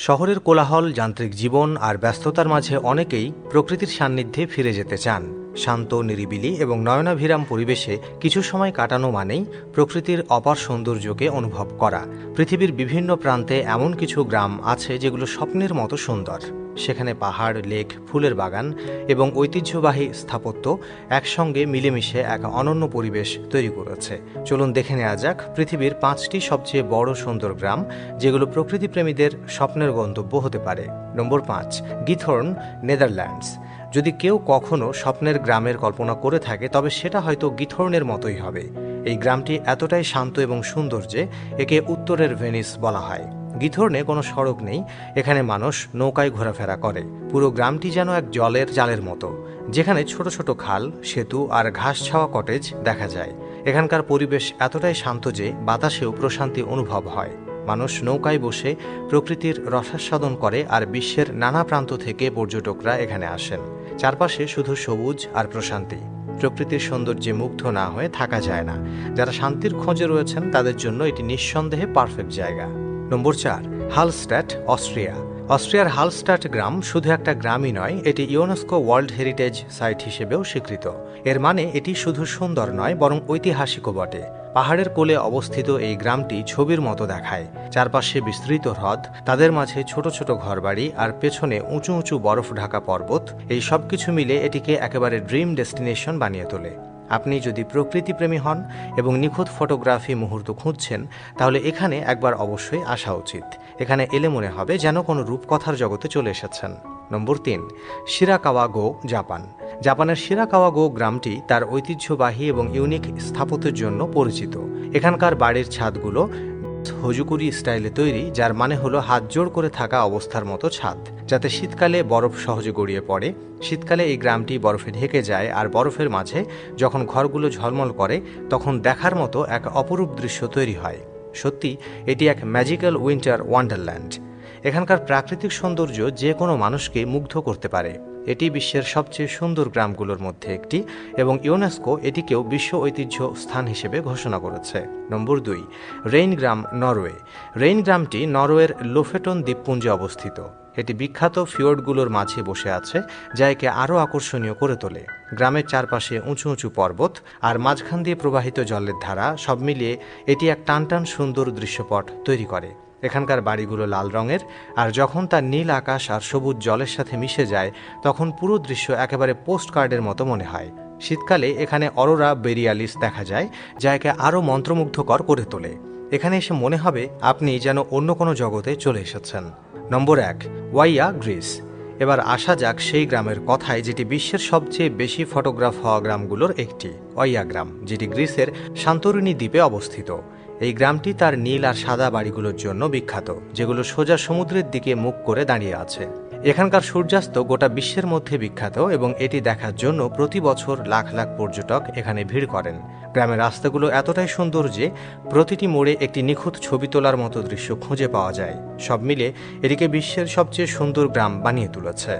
শহরের কোলাহল, যান্ত্রিক জীবন আর ব্যস্ততার মাঝে অনেকেই প্রকৃতির সান্নিধ্যে ফিরে যেতে চান। শান্ত, নিরিবিলি এবং নয়নাভিরাম পরিবেশে কিছু সময় কাটানো মানেই প্রকৃতির অপার সৌন্দর্যকে অনুভব করা। পৃথিবীর বিভিন্ন প্রান্তে এমন কিছু গ্রাম আছে যেগুলো স্বপ্নের মতো সুন্দর। সেখানে পাহাড়, লেক, ফুলের বাগান এবং ঐতিহ্যবাহী স্থাপত্য একসঙ্গে মিলেমিশে এক অনন্য পরিবেশ তৈরি করেছে। চলুন দেখে নেওয়া যাক পৃথিবীর 5টি সবচেয়ে বড় সুন্দর গ্রাম, যেগুলো প্রকৃতিপ্রেমীদের স্বপ্নের গন্তব্য হতে পারে। নম্বর 5, গিথর্ন, নেদারল্যান্ডস। যদি কেউ কখনো স্বপ্নের গ্রামের কল্পনা করে থাকে, তবে সেটা হয়তো গিথর্নের মতোই হবে। এই গ্রামটি এতটাই শান্ত এবং সুন্দর যে একে উত্তরের ভেনিস বলা হয়। গিথর্নে কোনো সড়ক নেই, এখানে মানুষ নৌকায় ঘোরাফেরা করে। পুরো গ্রামটি যেন এক জলের জালের মতো, যেখানে ছোট ছোট খাল, সেতু আর ঘাস ছাওয়া কটেজ দেখা যায়। এখানকার পরিবেশ এতটাই শান্ত যে বাতাসেও প্রশান্তি অনুভব হয়। মানুষ নৌকায় বসে প্রকৃতির রসাস্বাদন করে আর বিশ্বের নানা প্রান্ত থেকে পর্যটকরা এখানে আসেন। চারপাশে শুধু সবুজ আর প্রশান্তি। প্রকৃতির সৌন্দর্যে মুগ্ধ না হয়ে থাকা যায় না। যারা শান্তির খোঁজে রয়েছেন তাদের জন্য এটি নিঃসন্দেহে পারফেক্ট জায়গা। নম্বর 4, হালস্ট্যাট, অস্ট্রিয়া। অস্ট্রিয়ার হালস্ট্যাট গ্রাম শুধু একটা গ্রামই নয়, এটি ইউনেস্কো ওয়ার্ল্ড হেরিটেজ সাইট হিসেবেও স্বীকৃত। এর মানে এটি শুধু সুন্দর নয়, বরং ঐতিহাসিকও বটে। পাহাড়ের কোলে অবস্থিত এই গ্রামটি ছবির মতো দেখায়। চারপাশে বিস্তৃত হ্রদ, তাদের মাঝে ছোট ছোট ঘরবাড়ি আর পেছনে উঁচু উঁচু বরফ ঢাকা পর্বত। এই সব কিছু মিলে এটিকে একেবারে ড্রিম ডেস্টিনেশন বানিয়ে তোলে। আপনি যদি প্রকৃতিপ্রেমী হন এবং নিখুঁত ফটোগ্রাফি মুহূর্ত খুঁজছেন, তাহলে এখানে একবার অবশ্যই আসা উচিত। এখানে এলে মনে হবে যেন কোনো রূপকথার জগতে চলে এসেছেন। নম্বর 3, শিরাকাওয়াগো, জাপান। জাপানের শিরাকাওয়াগো গ্রামটি তার ঐতিহ্যবাহী এবং ইউনিক স্থাপত্যের জন্য পরিচিত। এখানকার বাড়ির ছাদগুলো হোজুকুরি স্টাইলে তৈরি, যার মানে হলো হাত জোড় করে থাকা অবস্থার মতো ছাদ, যাতে শীতকালে বরফ সহজে গড়িয়ে পড়ে। শীতকালে এই গ্রামটি বরফে ঢেকে যায়, আর বরফের মাঝে যখন ঘরগুলো ঝলমল করে, তখন দেখার মতো এক অপরূপ দৃশ্য তৈরি হয়। সত্যি এটি এক ম্যাজিক্যাল উইন্টার ওয়ান্ডারল্যান্ড। এখানকার প্রাকৃতিক সৌন্দর্য যে কোনো মানুষকে মুগ্ধ করতে পারে। এটি বিশ্বের সবচেয়ে সুন্দর গ্রামগুলোর মধ্যে একটি এবং ইউনেস্কো এটিকেও বিশ্ব ঐতিহ্য স্থান হিসেবে ঘোষণা করেছে। নম্বর 2, রেইন গ্রাম, নরওয়ে। রেইন গ্রামটি নরওয়ের লোফেটন দ্বীপপুঞ্জে অবস্থিত। এটি বিখ্যাত ফিওর্ডগুলোর মাঝে বসে আছে, যা একে আরও আকর্ষণীয় করে তোলে। গ্রামের চারপাশে উঁচু উঁচু পর্বত আর মাঝখান দিয়ে প্রবাহিত জলের ধারা, সব মিলিয়ে এটি এক টানটান সুন্দর দৃশ্যপট তৈরি করে। এখানকার বাড়িগুলো লাল রঙের, আর যখন তার নীল আকাশ আর সবুজ জলের সাথে মিশে যায়, তখন পুরো দৃশ্য একেবারে পোস্ট কার্ডের মতো মনে হয়। শীতকালে এখানে অরোরা বোরিয়ালিস দেখা যায়, যা একে আরও মন্ত্রমুগ্ধকর করে তোলে। এখানে এসে মনে হবে আপনি যেন অন্য কোনো জগতে চলে এসেছেন। নম্বর 1, ওয়াইয়া, গ্রিস। এবার আসা যাক সেই গ্রামের কথায়, যেটি বিশ্বের সবচেয়ে বেশি ফটোগ্রাফ হওয়া গ্রামগুলোর একটি, ওয়াইয়া গ্রাম, যেটি গ্রিসের সান্তোরিনি দ্বীপে অবস্থিত। এই গ্রামটি তার নীল আর সাদা বাড়িগুলোর জন্য বিখ্যাত, যেগুলো সোজা সমুদ্রের দিকে মুখ করে দাঁড়িয়ে আছে। এখানকার সূর্যাস্ত গোটা বিশ্বের মধ্যে বিখ্যাত এবং এটি দেখার জন্য প্রতি বছর লাখ লাখ পর্যটক এখানে ভিড় করেন। গ্রামের রাস্তাগুলো এতটাই সুন্দর যে প্রতিটি মোড়ে একটি নিখুঁত ছবি তোলার মতো দৃশ্য খুঁজে পাওয়া যায়। সব মিলে এটিকে বিশ্বের সবচেয়ে সুন্দর গ্রাম বানিয়ে তুলেছে।